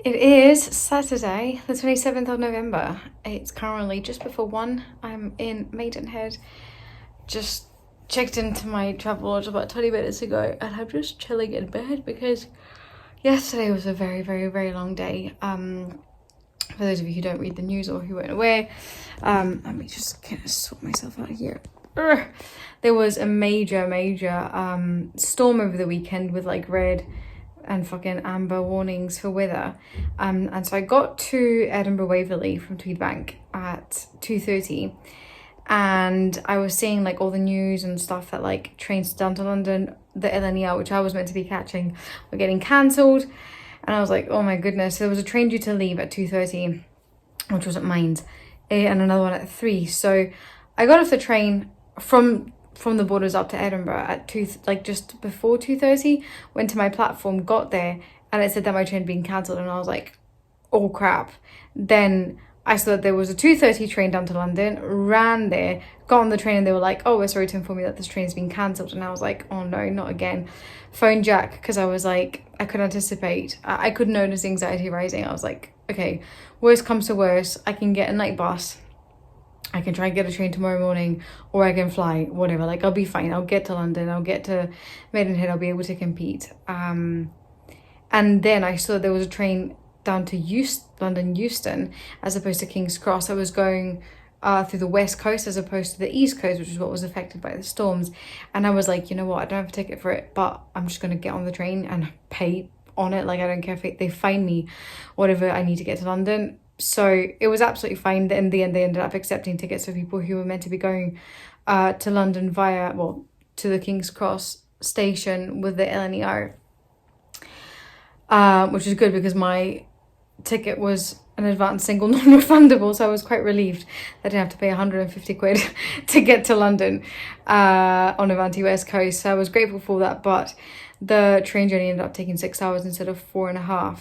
It is Saturday, the 27th of November. It's currently just before 1. I'm in Maidenhead. Just checked into my travel lodge about 20 minutes ago and I'm just chilling in bed because yesterday was a very, very, very long day. For those of you who don't read the news or who weren't aware, let me just kind of sort myself out here. There was a major storm over the weekend with like red and fucking amber warnings for weather, and so I got to Edinburgh Waverley from Tweedbank at 2:30, and I was seeing like all the news and stuff that like trains down to London, the LNER, which I was meant to be catching, were getting cancelled, and I was like, oh my goodness. So there was a train due to leave at 2:30, which wasn't mine, and another one at 3. So I got off the train from the Borders up to Edinburgh at just before 2:30, went to my platform, got there, and it said that my train had been cancelled, and I was like, oh crap. Then I saw that there was a 2:30 train down to London, ran there, got on the train, and they were like, oh, we're sorry to inform you that this train's been cancelled. And I was like, oh no, not again. Phone Jack, because I was like, I could anticipate, I could notice anxiety rising. I was like, okay, worst comes to worst, I can get a night bus, I can try and get a train tomorrow morning, or I can fly, whatever. Like, I'll be fine. I'll get to London. I'll get to Maidenhead. I'll be able to compete. And then I saw there was a train down to London Euston, as opposed to King's Cross. I was going through the west coast as opposed to the east coast, which is what was affected by the storms. And I was like, you know what? I don't have a ticket for it, but I'm just going to get on the train and pay on it. Like, I don't care if they fine me, whatever I need to get to London. So it was absolutely fine. In the end, they ended up accepting tickets for people who were meant to be going to London to the King's Cross station with the LNER, which is good because my ticket was an advance single non-refundable, so I was quite relieved that I didn't have to pay 150 quid to get to London on Avanti West Coast. So I was grateful for that, but the train journey ended up taking 6 hours instead of 4.5.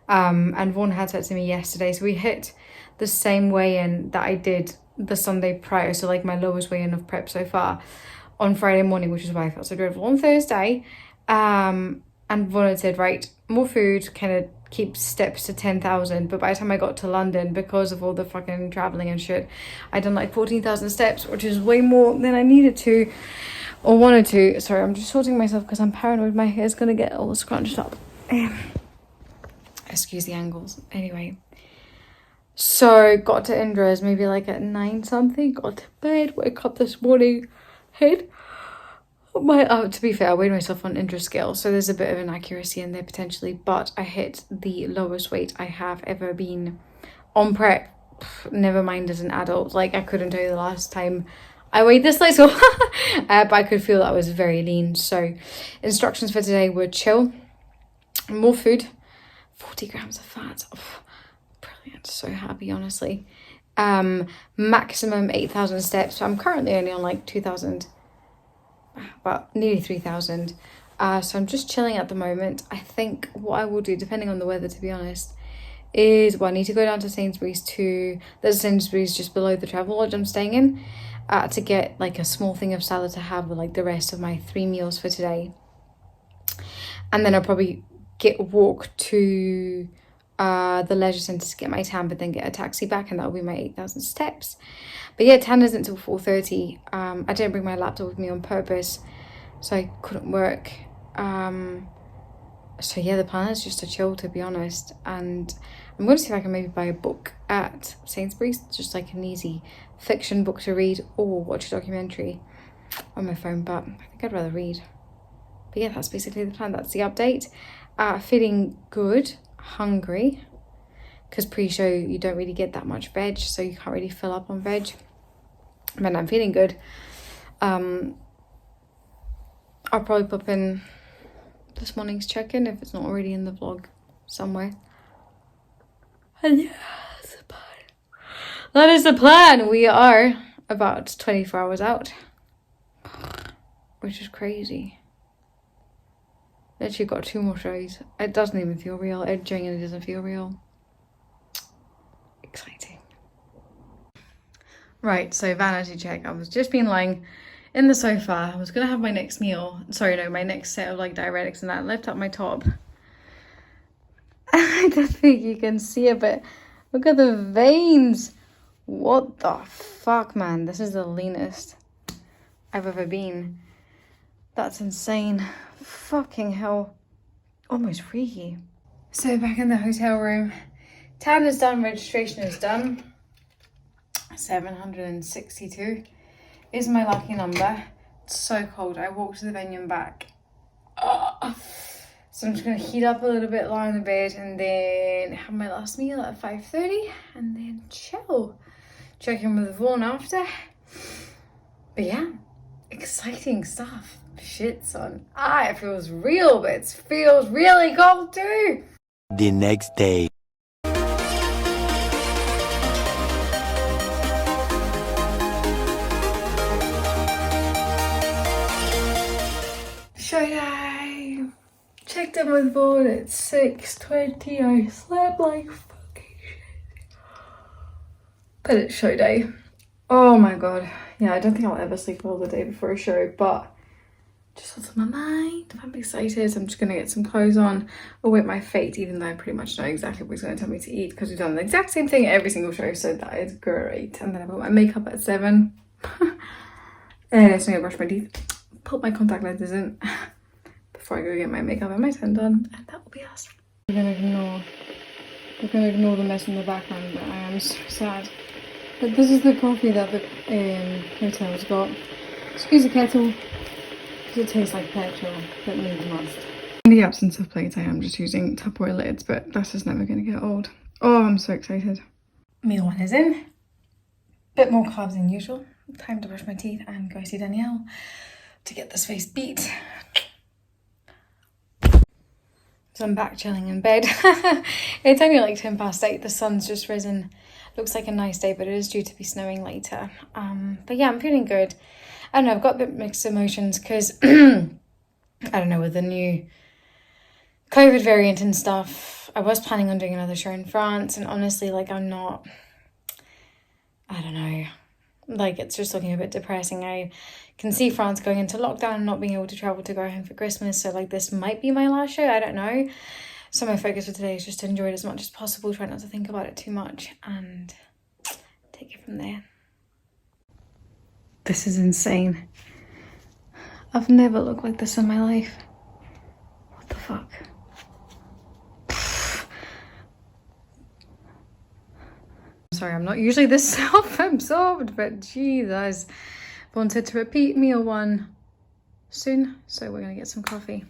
And Vaughan had said to me yesterday, so we hit the same weigh-in that I did the Sunday prior, so like my lowest weigh-in of prep so far, on Friday morning, which is why I felt so dreadful on Thursday. And Vaughan had said, right, more food, kind of keep steps to 10,000. But by the time I got to London, because of all the fucking traveling and shit, I'd done like 14,000 steps, which is way more than I needed to or wanted to. Sorry, I'm just sorting myself because I'm paranoid my hair's gonna get all scrunched up. Excuse the angles. Anyway, so got to Indra's maybe like at 9 something, got to bed, woke up this morning, hit to be fair, I weighed myself on Indra scale, so there's a bit of inaccuracy in there potentially, but I hit the lowest weight I have ever been on prep, never mind as an adult. Like, I couldn't tell you the last time I weighed this little, but I could feel that I was very lean. So instructions for today were chill, more food, 40 grams of fat. Oh, brilliant. So happy, honestly. Maximum 8,000 steps. So I'm currently only on like 2,000, but nearly 3,000. So I'm just chilling at the moment. I think what I will do, depending on the weather, to be honest, is, I need to go down to Sainsbury's there's a Sainsbury's just below the travel lodge I'm staying in, to get like a small thing of salad to have with like the rest of my 3 meals for today. And then I'll probably walk to the leisure centre to get my tan, but then get a taxi back, and that'll be my 8,000 steps. But yeah, tan isn't until 4:30. I didn't bring my laptop with me on purpose, so I couldn't work. So yeah, the plan is just to chill, to be honest, and I'm going to see if I can maybe buy a book at Sainsbury's, just like an easy fiction book to read, or watch a documentary on my phone, but I think I'd rather read. But yeah, that's basically the plan. That's the update. Feeling good, hungry, because pre-show you don't really get that much veg, so you can't really fill up on veg. But I'm feeling good. I'll probably pop in this morning's check-in if it's not already in the vlog somewhere. And yeah, that's the plan. That is the plan. We are about 24 hours out, which is crazy. Literally got 2 more shows. It doesn't even feel real. It genuinely doesn't feel real. Exciting. Right, so vanity check. I was just been lying in the sofa. I was gonna have my next meal. Sorry, no, my next set of like diuretics and that. Lift up my top. I don't think you can see it, but look at the veins. What the fuck, man? This is the leanest I've ever been. That's insane. Fucking hell. Almost freaky. So back in the hotel room. Tan is done, registration is done. 762 is my lucky number. It's so cold. I walked to the venue and back. Ugh. So I'm just gonna heat up a little bit, lie on the bed, and then have my last meal at 5:30 and then chill. Check in with Vaughan after. But yeah, exciting stuff. Shit, son. It feels real, but it feels really cold too. The next day. Show day. Checked in with Vaughan at 6:20. I slept like fucking shit. But it's show day. Oh my god. Yeah, I don't think I'll ever sleep all the day before a show, but just what's on my mind. I'm excited. I'm just gonna get some clothes on, await my fate, even though I pretty much know exactly what he's gonna tell me to eat because we've done the exact same thing at every single show, so that is great. And then I put my makeup at 7. And so I'm gonna brush my teeth, put my contact lenses in before I go get my makeup and my skin done, and that will be us. We're gonna ignore the mess in the background, but I am so sad. But this is the coffee that the hotel's got. Excuse the kettle. It tastes like petrol, but needs must. In the absence of plates, I am just using Tupperware lids, but that's just never going to get old. Oh, I'm so excited. Meal 1 is in. Bit more carbs than usual. Time to brush my teeth and go see Danielle to get this face beat. So I'm back chilling in bed. It's only like 8:10. The sun's just risen. Looks like a nice day, but it is due to be snowing later. But yeah, I'm feeling good. I don't know, I've got a bit mixed emotions because, I don't know, with the new COVID variant and stuff, I was planning on doing another show in France, and honestly, like, I don't know, like, it's just looking a bit depressing. I can see France going into lockdown and not being able to travel to go home for Christmas, so, like, this might be my last show, I don't know. So my focus for today is just to enjoy it as much as possible, try not to think about it too much, and take it from there. This is insane. I've never looked like this in my life. What the fuck? Sorry, I'm not usually this self-absorbed, but Jesus. Wanted to repeat meal 1 soon, so we're gonna get some coffee.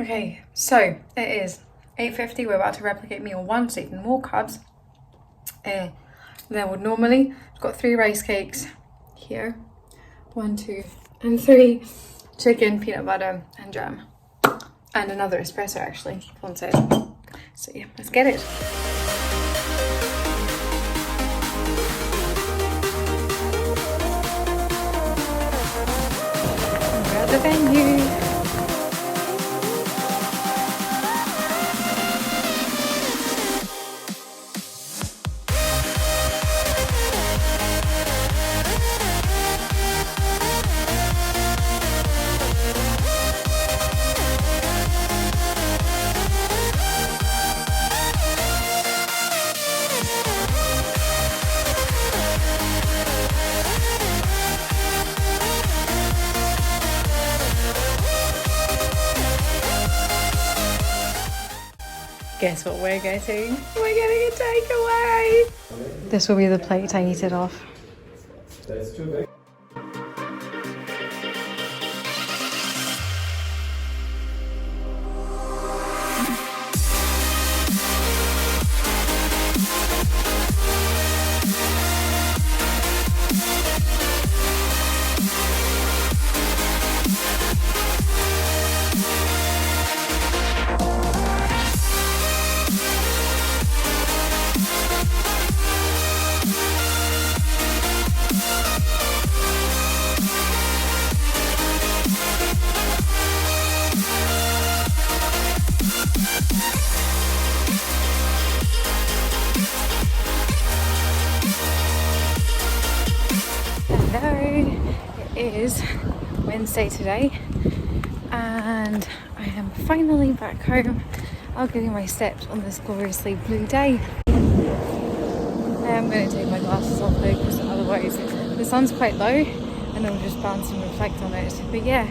Okay, so it is 8:50. We're about to replicate meal 1, so even more carbs than would normally. I've got 3 rice cakes here. 1, 2, and 3. Chicken, peanut butter, and jam. And another espresso, actually, one said. So yeah, let's get it. We're at the venue. Guess what we're getting? We're getting a takeaway! This will be the plate I eat it off. That's too big. Hello, it is Wednesday today and I am finally back home out getting my steps on this gloriously blue day. I'm going to take my glasses off though, because otherwise the sun's quite low and it'll just bounce and reflect on it. But yeah,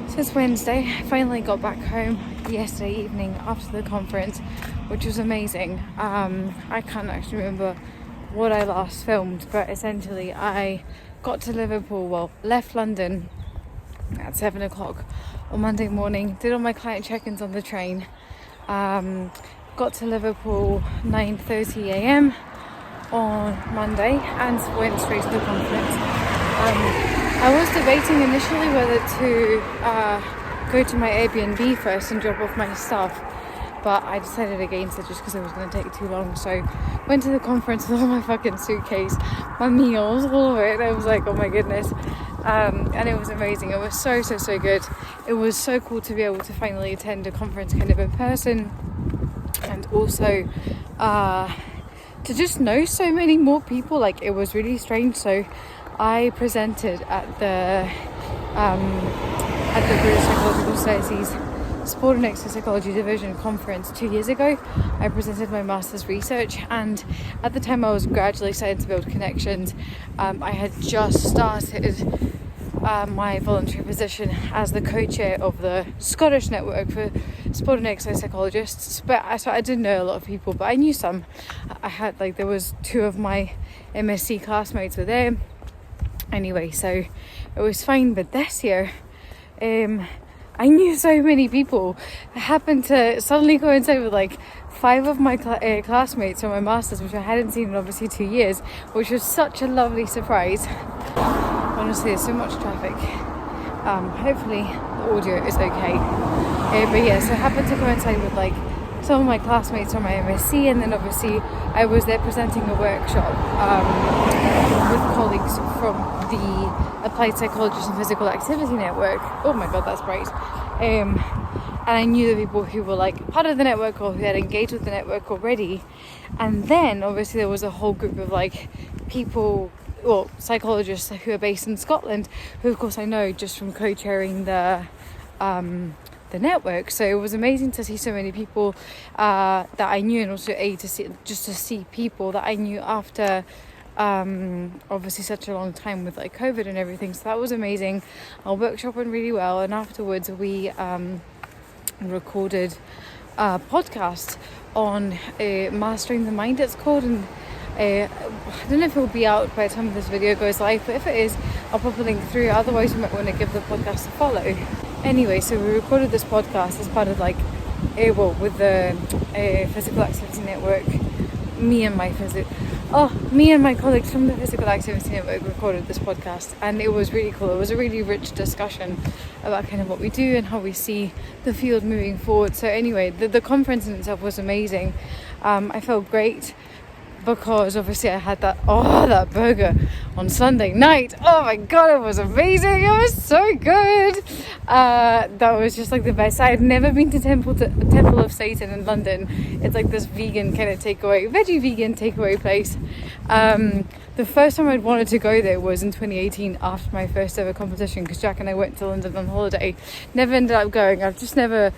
so it's Wednesday. I finally got back home yesterday evening after the conference, which was amazing. I can't actually remember what I last filmed, but essentially I got to Liverpool, well, left London at 7 o'clock on Monday morning, did all my client check-ins on the train, got to Liverpool 9:30 a.m. on Monday and went straight to the conference. I was debating initially whether to go to my Airbnb first and drop off my stuff, but I decided against it just because it was going to take too long. So went to the conference with all my fucking suitcase, my meals, all of it. I was like, oh my goodness. And it was amazing. It was so good. It was so cool to be able to finally attend a conference kind of in person, and also to just know so many more people. Like, it was really strange. So I presented at the British Psychological Society's Sport and Exercise Psychology Division conference 2 years ago. I presented my master's research, and at the time I was gradually starting to build connections. I had just started my voluntary position as the co-chair of the Scottish network for sport and exercise psychologists, but I didn't know a lot of people, but I knew some. I had, like, there was 2 of my MSc classmates were there anyway, so it was fine. But this year I knew so many people. I happened to suddenly coincide with like 5 of my classmates from my masters, which I hadn't seen in obviously 2 years, which was such a lovely surprise. Honestly, there's so much traffic. Hopefully the audio is okay. But yeah, so I happened to coincide with like some of my classmates from my MSc, and then obviously I was there presenting a workshop with colleagues from the Applied Psychologists and Physical Activity Network. Oh my god, that's bright. And I knew the people who were like part of the network or who had engaged with the network already. And then obviously there was a whole group of like people, well, psychologists who are based in Scotland, who of course I know just from co-chairing the network. So it was amazing to see so many people that I knew, and also to see people that I knew after obviously such a long time with like COVID and everything. So that was amazing. Our workshop went really well, and afterwards we recorded a podcast on mastering the mind, it's called, and I don't know if it will be out by the time this video goes live, but if it is, I'll pop a link through. Otherwise you might want to give the podcast a follow. Anyway, so we recorded this podcast as part of like with the Physical Activity Network. Me and my colleagues from the Physical Activity Network recorded this podcast, and it was really cool. It was a really rich discussion about kind of what we do and how we see the field moving forward. So anyway, the conference in itself was amazing. I felt great because obviously I had that burger on Sunday night. Oh my god, it was amazing. It was so good. That was just like the best. I had never been to Temple of Satan in London. It's like this vegan kind of veggie vegan takeaway place. The first time I'd wanted to go there was in 2018 after my first ever competition, because Jack and I went to London on holiday. Never ended up going. I've just never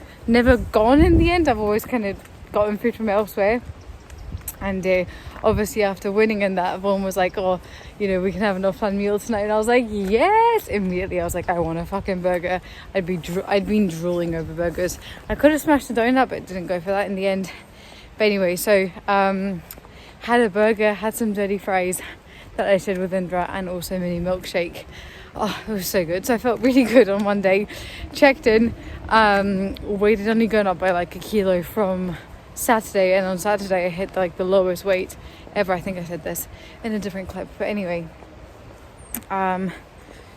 gone in the end. I've always kind of gotten food from elsewhere. And obviously after winning and that, everyone was like, oh, you know, we can have an offline meal tonight. And I was like, yes. Immediately I was like, I want a fucking burger. I'd been drooling over burgers. I could have smashed a donut, but didn't go for that in the end. But anyway, so had a burger, had some dirty fries that I shared with Indra, and also a mini milkshake. Oh, it was so good. So I felt really good on Monday. Checked in, weight had only gone up by like a kilo from Saturday, and on Saturday I hit like the lowest weight ever. I think I said this in a different clip, but anyway,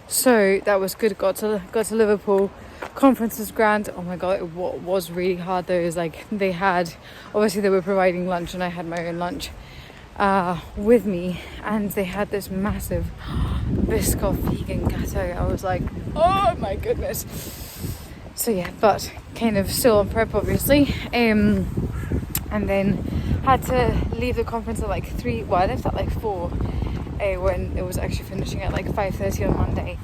so that was good. Got to Liverpool. Conference was grand. Oh my god, what was really hard though is like they were providing lunch, and I had my own lunch with me, and they had this massive Biscoff vegan gâteau. I was like, oh my goodness. So yeah, but kind of still on prep obviously. And then had to leave the conference at like 3. Well, I left at like 4 when it was actually finishing at like 5:30 on Monday,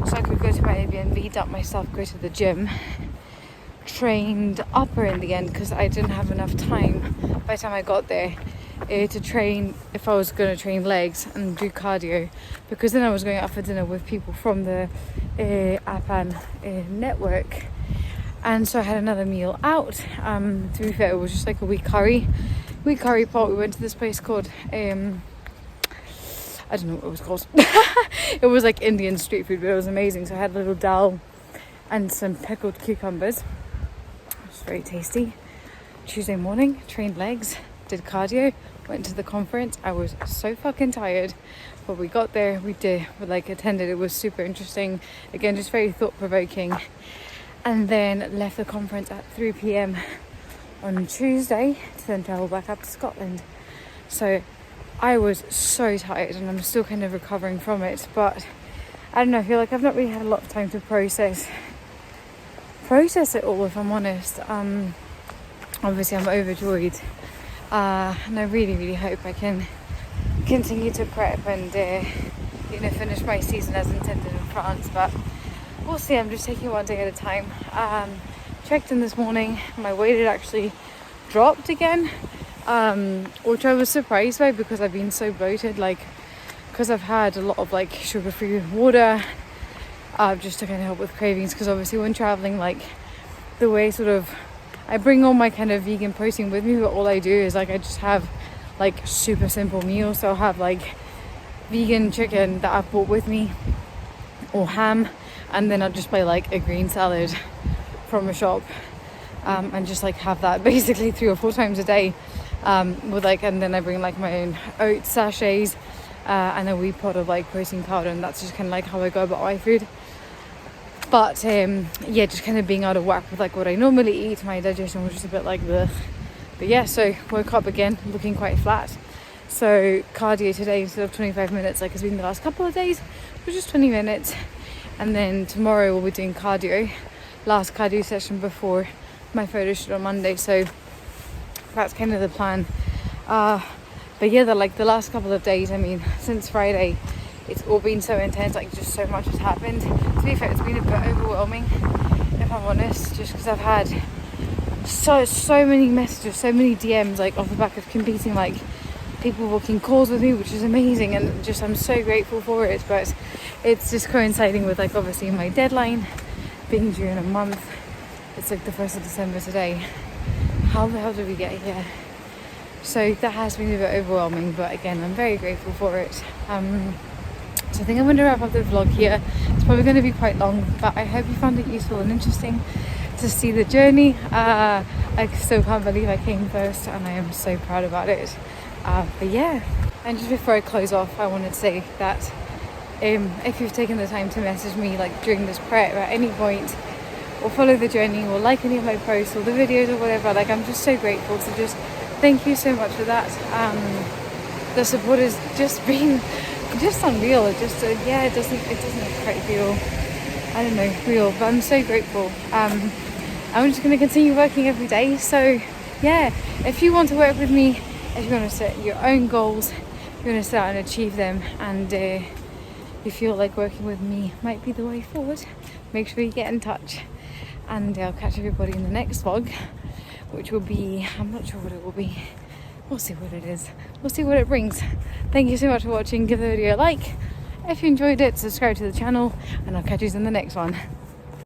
so I could go to my Airbnb, dump my stuff, go to the gym, trained upper in the end because I didn't have enough time by the time I got there to train if I was going to train legs and do cardio, because then I was going out for dinner with people from the Apan network, and so I had another meal out. To be fair, it was just like a weak curry pot. We went to this place called I don't know what it was called. It was like Indian street food, but it was amazing. So I had a little dal and some pickled cucumbers. It was very tasty. Tuesday morning, trained legs, did cardio, went to the conference. I was so fucking tired, but we got there, we attended. It was super interesting. Again, just very thought-provoking. And then left the conference at 3 p.m. on Tuesday to then travel back up to Scotland. So I was so tired and I'm still kind of recovering from it, but I don't know, I feel like I've not really had a lot of time to process it all, if I'm honest. Obviously I'm overjoyed, and I really hope I can continue to prep and finish my season as intended in France, but we'll see. I'm just taking one day at a time. Checked in this morning, my weight had actually dropped again, which I was surprised by because I've been so bloated, because I've had a lot of sugar-free water, just to kind of help with cravings, because obviously when traveling, the way I bring all my kind of vegan protein with me, but all I do is I just have super simple meals. So I'll have vegan chicken that I've brought with me, or ham, and then I'll just buy a green salad from a shop, and just have that basically 3 or 4 times a day, with and then I bring my own oat sachets, and a wee pot of protein powder, and that's just kind of how I go about my food. But just kind of being out of whack with what I normally eat. My digestion was just a bit bleh. But yeah, so woke up again looking quite flat. So cardio today, instead of 25 minutes it's been the last couple of days, was just 20 minutes. And then tomorrow we'll be doing cardio, last cardio session before my photo shoot on Monday. So that's kind of the plan. But yeah, the last couple of days, since Friday, it's all been so intense, just so much has happened. To be fair, it's been a bit overwhelming, if I'm honest, just because I've had so many messages, so many DMs, off the back of competing, people booking calls with me, which is amazing, and just I'm so grateful for it. But it's just coinciding with obviously my deadline being due in a month. It's the 1st of December today. How the hell did we get here? So that has been a bit overwhelming, but again, I'm very grateful for it. So I think I'm going to wrap up the vlog here. It's probably going to be quite long, but I hope you found it useful and interesting to see the journey. I still can't believe I came first, and I am so proud about it. But yeah, and just before I close off, I wanted to say that if you've taken the time to message me during this prep at any point, or follow the journey, or any of my posts or the videos or whatever, I'm just so grateful. So just thank you so much for that. The support has just been just unreal. It just it doesn't quite feel, I don't know, real, but I'm so grateful. I'm just going to continue working every day. So yeah, if you want to work with me, if you want to set your own goals, if you want to set out and achieve them, and you feel like working with me might be the way forward, make sure you get in touch. And I'll catch everybody in the next vlog, which will be, I'm not sure what it will be. We'll see what it is. We'll see what it brings. Thank you so much for watching. Give the video a like if you enjoyed it, subscribe to the channel, and I'll catch you in the next one.